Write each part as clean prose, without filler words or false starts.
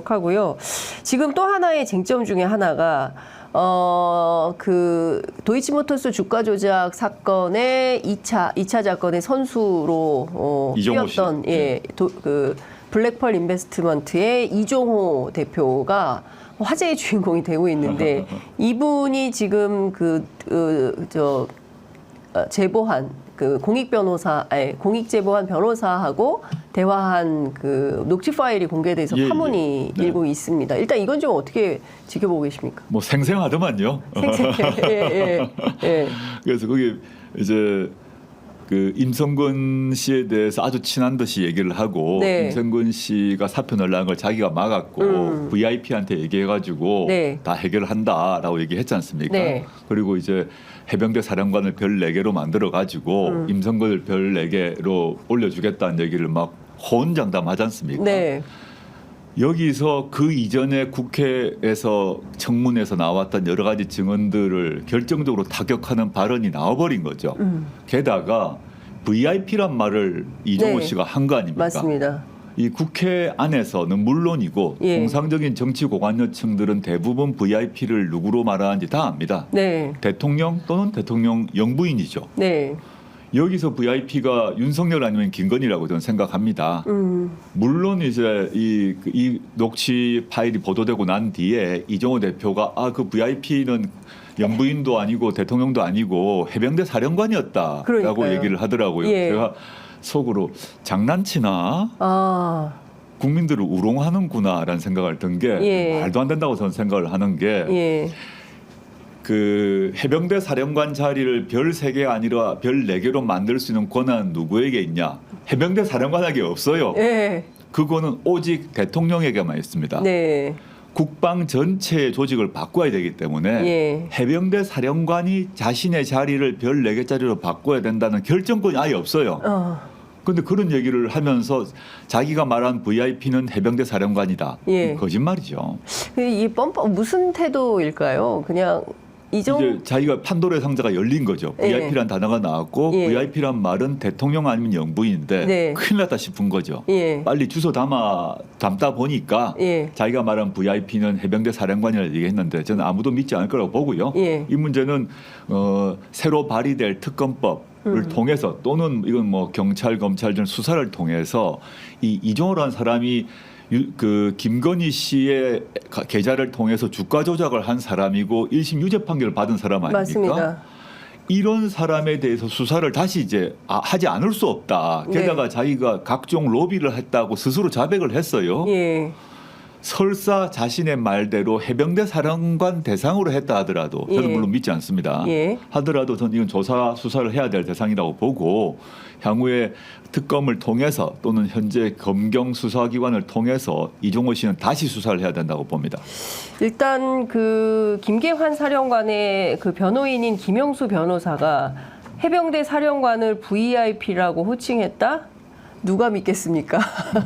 하고요. 지금 또 하나의 쟁점 중에 하나가 그 도이치모터스 주가 조작 사건의 2차 사건의 선수로 뛰었던 그 블랙펄 인베스트먼트의 이종호 대표가 화제의 주인공이 되고 있는데 이분이 지금 제보한 그 공익 제보한 변호사하고 대화한 그 녹취 파일이 공개돼서 파문이 일고 있습니다. 일단 이건 좀 어떻게 지켜보고 계십니까? 뭐 생생하더만요. 예. 그래서 거기 이제 그 임성근 씨에 대해서 아주 친한 듯이 얘기를 하고 임성근 씨가 사표 내려는 걸 자기가 막았고 VIP한테 얘기해가지고 다 해결을 한다라고 얘기했지 않습니까? 그리고 이제 해병대 사령관을 별 4개로 만들어가지고 임성근을 별 4개로 올려주겠다는 얘기를 막 호언장담하지 않습니까? 여기서 그 이전에 국회에서 청문회에서 나왔던 여러 가지 증언들을 결정적으로 타격하는 발언이 나와버린 거죠. 게다가 VIP란 말을 이종호 씨가 한 거 아닙니까? 맞습니다. 이 국회 안에서는 물론이고 통상적인 정치 고관여층들은 대부분 VIP를 누구로 말하는지 다 압니다. 대통령 또는 대통령 영부인이죠. 여기서 VIP가 윤석열 아니면 김건희라고 저는 생각합니다. 물론 이제 이 녹취 파일이 보도되고 난 뒤에 이종호 대표가 그 VIP는 영부인도 아니고 대통령도 아니고 해병대 사령관이었다라고 얘기를 하더라고요. 제가 속으로 장난치나 국민들을 우롱하는구나라는 생각을 든 게 말도 안 된다고 저는 생각을 하는 게 그 해병대 사령관 자리를 별 3개가 아니라 별 4개로 만들 수 있는 권한은 누구에게 있냐? 해병대 사령관에게 없어요. 그거는 오직 대통령에게만 있습니다. 국방 전체의 조직을 바꿔야 되기 때문에 해병대 사령관이 자신의 자리를 별 4개짜리로 바꿔야 된다는 결정권이 아예 없어요. 그런데 그런 얘기를 하면서 자기가 말한 VIP는 해병대 사령관이다. 거짓말이죠. 이 무슨 태도일까요? 그냥 이제 자기가 판도라의 상자가 열린 거죠. VIP란 단어가 나왔고 VIP란 말은 대통령 아니면 영부인인데 큰일 났다 싶은 거죠. 빨리 주소 담다 보니까 자기가 말한 VIP는 해병대 사령관이라고 얘기했는데 저는 아무도 믿지 않을 거라고 보고요. 이 문제는 새로 발의될 특검법을 통해서 또는 이건 뭐 경찰 검찰 등 수사를 통해서 이종호라는 사람이 그 김건희 씨의 계좌를 통해서 주가 조작을 한 사람이고 1심 유죄 판결을 받은 사람 아닙니까? 맞습니다. 이런 사람에 대해서 수사를 다시 이제 하지 않을 수 없다. 게다가 자기가 각종 로비를 했다고 스스로 자백을 했어요. 설사 자신의 말대로 해병대 사령관 대상으로 했다 하더라도 저는 물론 믿지 않습니다. 하더라도 저는 이건 조사 수사를 해야 될 대상이라고 보고 향후에 특검을 통해서 또는 현재 검경 수사기관을 통해서 이종호 씨는 다시 수사를 해야 된다고 봅니다. 일단 그 김계환 사령관의 그 변호인인 김영수 변호사가 해병대 사령관을 VIP라고 호칭했다? 누가 믿겠습니까?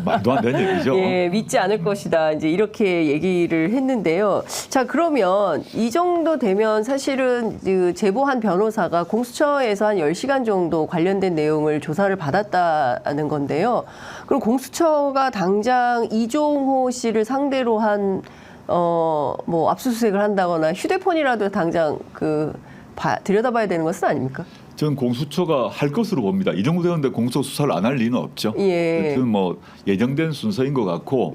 말도 안 되는 얘기죠. 믿지 않을 것이다. 이제 이렇게 얘기를 했는데요. 자, 그러면 이 정도 되면 사실은 그 제보한 변호사가 공수처에서 한 10시간 정도 관련된 내용을 조사를 받았다는 건데요. 그럼 공수처가 당장 이종호 씨를 상대로 한 뭐 압수수색을 한다거나 휴대폰이라도 당장 들여다봐야 되는 것은 아닙니까? 저는 공수처가 할 것으로 봅니다. 이 정도 되는데 공수처 수사를 안 할 리는 없죠. 저는 뭐 예정된 순서인 것 같고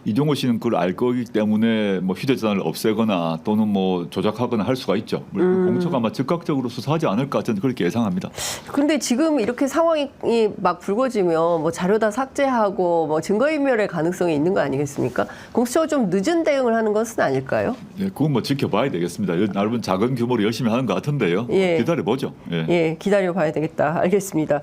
이종호 씨는 그걸 알 거기 때문에 뭐 휴대전화를 없애거나 또는 뭐 조작하거나 할 수가 있죠. 공수처가 아마 즉각적으로 수사하지 않을까 저는 그렇게 예상합니다. 그런데 지금 이렇게 상황이 막 불거지면 뭐 자료 다 삭제하고 뭐 증거인멸의 가능성이 있는 거 아니겠습니까? 공수처가 좀 늦은 대응을 하는 것은 아닐까요? 그건 뭐 지켜봐야 되겠습니다. 나름 작은 규모로 열심히 하는 것 같은데요. 기다려보죠. 기다려 봐야 되겠다. 알겠습니다.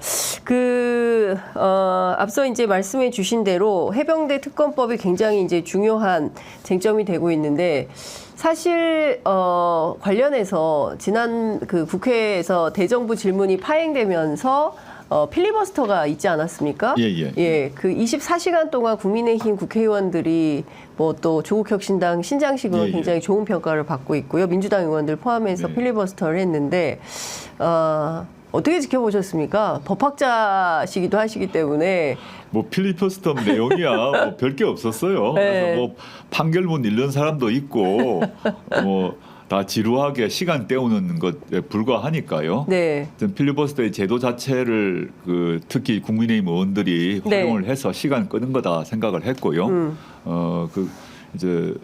앞서 이제 말씀해 주신 대로 해병대 특검법이 굉장히 이제 중요한 쟁점이 되고 있는데 사실 관련해서 지난 그 국회에서 대정부 질문이 파행되면서 필리버스터가 있지 않았습니까? 그 24시간 동안 국민의힘 국회의원들이 뭐 또 조국혁신당 신장식으로 굉장히 좋은 평가를 받고 있고요. 민주당 의원들 포함해서 필리버스터를 했는데 어떻게 지켜보셨습니까? 법학자시기도 하시기 때문에. 뭐 필리버스터 내용이야 뭐 별게 없었어요. 네. 그래서 뭐 판결문 읽는 사람도 있고 뭐 다 지루하게 시간 때우는 것에 불과하니까요. 네. 필리버스터의 제도 자체를 특히 국민의힘 의원들이 네. 활용을 해서 시간 끄는 거다 생각을 했고요. 이제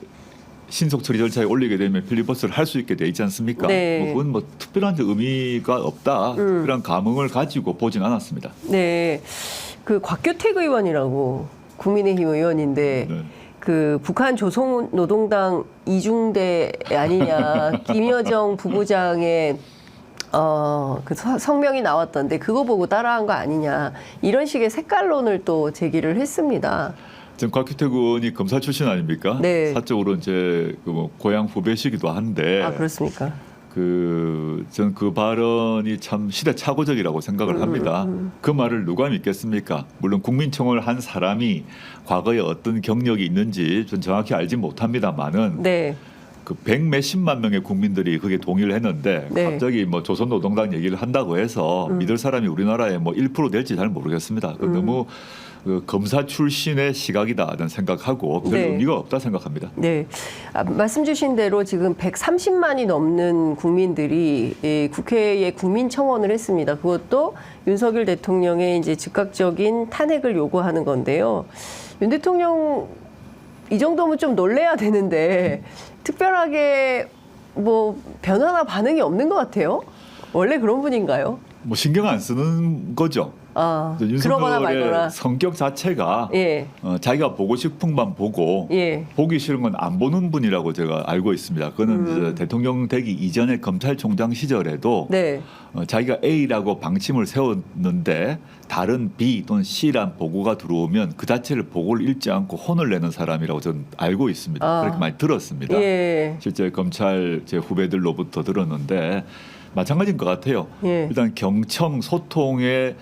신속 처리 절차에 올리게 되면 필리버스터를 할 수 있게 돼 있지 않습니까? 네. 뭐 그건 뭐 특별한 의미가 없다. 특별한 감흥을 가지고 보진 않았습니다. 네. 그 곽규택 의원이라고 국민의힘 의원인데 네. 그 북한 조선노동당 이중대 아니냐 김여정 부부장의 그 성명이 나왔던데 그거 보고 따라한 거 아니냐 이런 식의 색깔론을 또 제기를 했습니다. 지금 곽규택 의원이 검사 출신 아닙니까? 네. 사적으로 이제 뭐 고향 후배시기도 한데. 아 그렇습니까? 전 그 발언이 참 시대착오적이라고 생각을 합니다. 그 말을 누가 믿겠습니까? 물론 국민청원을 한 사람이 과거에 어떤 경력이 있는지 전 정확히 알지 못합니다만은 네. 그 100몇십만 명의 국민들이 그게 동의를 했는데 네. 갑자기 뭐 조선노동당 얘기를 한다고 해서 믿을 사람이 우리나라에 뭐 1% 될지 잘 모르겠습니다. 너무 검사 출신의 시각이다라는 생각하고 별 네. 의미가 없다 생각합니다. 네. 말씀 주신 대로 지금 130만이 넘는 국민들이 국회에 국민청원을 했습니다. 그것도 윤석열 대통령의 이제 즉각적인 탄핵을 요구하는 건데요. 윤 대통령 이 정도면 좀 놀래야 되는데 특별하게 뭐 변화나 반응이 없는 것 같아요. 원래 그런 분인가요? 뭐 신경 안 쓰는 거죠. 그러거나 말거나. 윤석열의 성격 자체가 예. 자기가 보고 싶은 만 보고 예. 보기 싫은 건 안 보는 분이라고 제가 알고 있습니다. 그는 이제 대통령 되기 이전에 검찰총장 시절에도 네. 자기가 A라고 방침을 세웠는데 다른 B 또는 C란 보고가 들어오면 그 자체를 보고를 읽지 않고 혼을 내는 사람이라고 저는 알고 있습니다. 그렇게 많이 들었습니다. 예. 실제 검찰 제 후배들로부터 들었는데 마찬가지인 것 같아요. 예. 일단 경청 소통에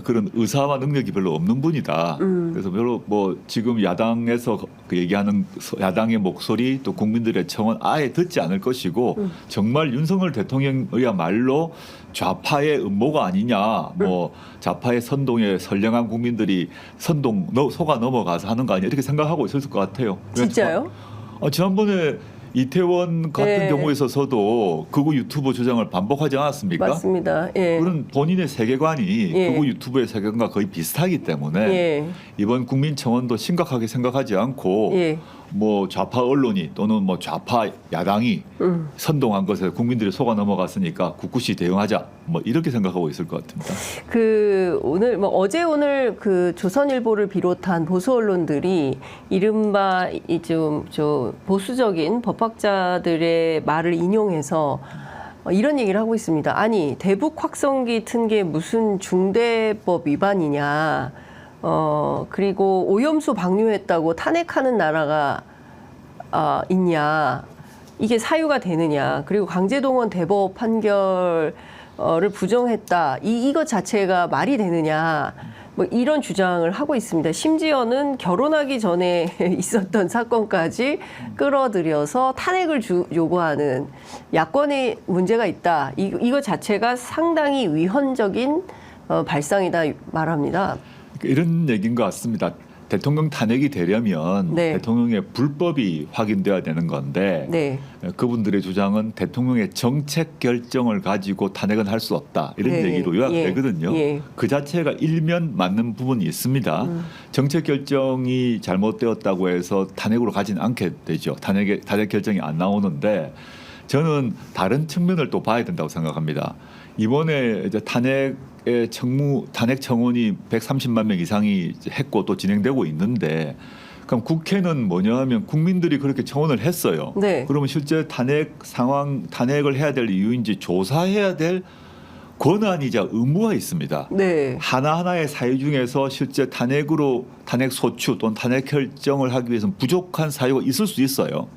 그런 의사와 능력이 별로 없는 분이다. 그래서 별로 뭐 지금 야당에서 그 얘기하는 야당의 목소리 또 국민들의 청원 아예 듣지 않을 것이고 정말 윤석열 대통령이야말로 좌파의 음모가 아니냐, 뭐 좌파의 선동에 선량한 국민들이 속아 넘어가서 하는 거 아니냐 이렇게 생각하고 있을 것 같아요. 진짜요? 지난번에 이태원 같은 네. 경우에 있어서도 극우 유튜버 주장을 반복하지 않았습니까? 맞습니다. 예. 그런 본인의 세계관이 예. 극우 유튜버의 세계관과 거의 비슷하기 때문에 예. 이번 국민청원도 심각하게 생각하지 않고 예. 뭐 좌파 언론이 또는 뭐 좌파 야당이 선동한 것에 국민들이 속아 넘어갔으니까 굳굳이 대응하자 뭐 이렇게 생각하고 있을 것 같습니다. 오늘 어제 오늘 그 조선일보를 비롯한 보수 언론들이 이른바 저 보수적인 법학자들의 말을 인용해서 이런 얘기를 하고 있습니다. 아니 대북 확성기 튼 게 무슨 중대법 위반이냐. 그리고 오염수 방류했다고 탄핵하는 나라가 있냐. 이게 사유가 되느냐. 그리고 강제동원 대법 판결을 부정했다. 이것 자체가 말이 되느냐. 뭐 이런 주장을 하고 있습니다. 심지어는 결혼하기 전에 있었던 사건까지 끌어들여서 탄핵을 요구하는 야권의 문제가 있다. 이거 자체가 상당히 위헌적인 발상이다 말합니다. 이런 얘기인 것 같습니다. 대통령 탄핵이 되려면 네. 대통령의 불법이 확인돼야 되는 건데 네. 그분들의 주장은 대통령의 정책 결정을 가지고 탄핵은 할 수 없다 이런 네. 얘기로 요약되거든요. 예. 그 자체가 일면 맞는 부분이 있습니다. 정책 결정이 잘못되었다고 해서 탄핵으로 가진 않게 되죠. 탄핵 결정이 안 나오는데 저는 다른 측면을 또 봐야 된다고 생각합니다. 이번에 이제 탄핵 청원이 130만 명 이상이 했고 또 진행되고 있는데 그럼 국회는 뭐냐 하면 국민들이 그렇게 청원을 했어요. 네. 그러면 실제 탄핵을 해야 될 이유인지 조사해야 될 권한이자 의무가 있습니다. 네. 하나하나의 사유 중에서 실제 탄핵 소추 또는 탄핵 결정을 하기 위해서는 부족한 사유가 있을 수 있어요.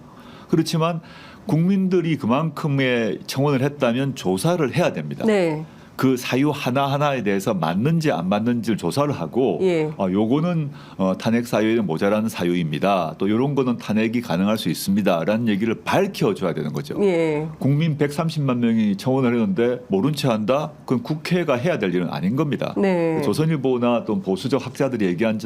그렇지만 국민들이 그만큼의 청원을 했다면 조사를 해야 됩니다. 네. 그 사유 하나하나에 대해서 맞는지 안 맞는지를 조사를 하고 예. 요거는 탄핵 사유에는 모자라는 사유입니다. 또 이런 거는 탄핵이 가능할 수 있습니다라는 얘기를 밝혀줘야 되는 거죠. 예. 국민 130만 명이 청원을 했는데 모른 채 한다? 그건 국회가 해야 될 일은 아닌 겁니다. 네. 조선일보나 또 보수적 학자들이 얘기한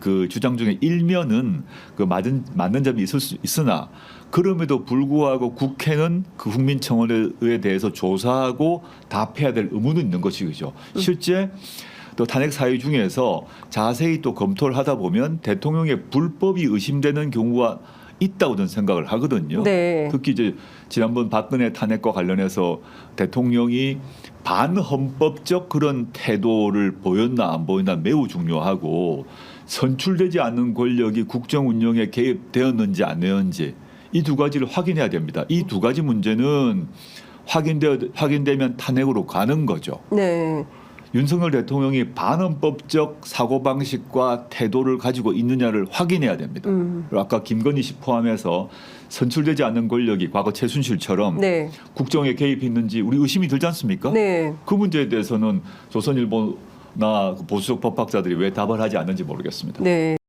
그 주장 중에 일면은 그 맞는 점이 있을 수 있으나 그럼에도 불구하고 국회는 그 국민청원에 대해서 조사하고 답해야 될 의무는 있는 것이죠. 실제 또 탄핵 사유 중에서 자세히 또 검토를 하다 보면 대통령의 불법이 의심되는 경우가 있다고 저는 생각을 하거든요. 네. 특히 이제 지난번 박근혜 탄핵과 관련해서 대통령이 반헌법적 그런 태도를 보였나 안 보였나 매우 중요하고 선출되지 않는 권력이 국정 운영에 개입되었는지 안 되었는지 이 두 가지를 확인해야 됩니다. 이 두 가지 문제는 확인되면 탄핵으로 가는 거죠. 네. 윤석열 대통령이 반헌법적 사고방식과 태도를 가지고 있느냐를 확인해야 됩니다. 그리고 아까 김건희 씨 포함해서 선출되지 않는 권력이 과거 최순실처럼 네. 국정에 개입했는지 우리 의심이 들지 않습니까? 네. 그 문제에 대해서는 조선일보나 보수적 법학자들이 왜 답을 하지 않는지 모르겠습니다. 네.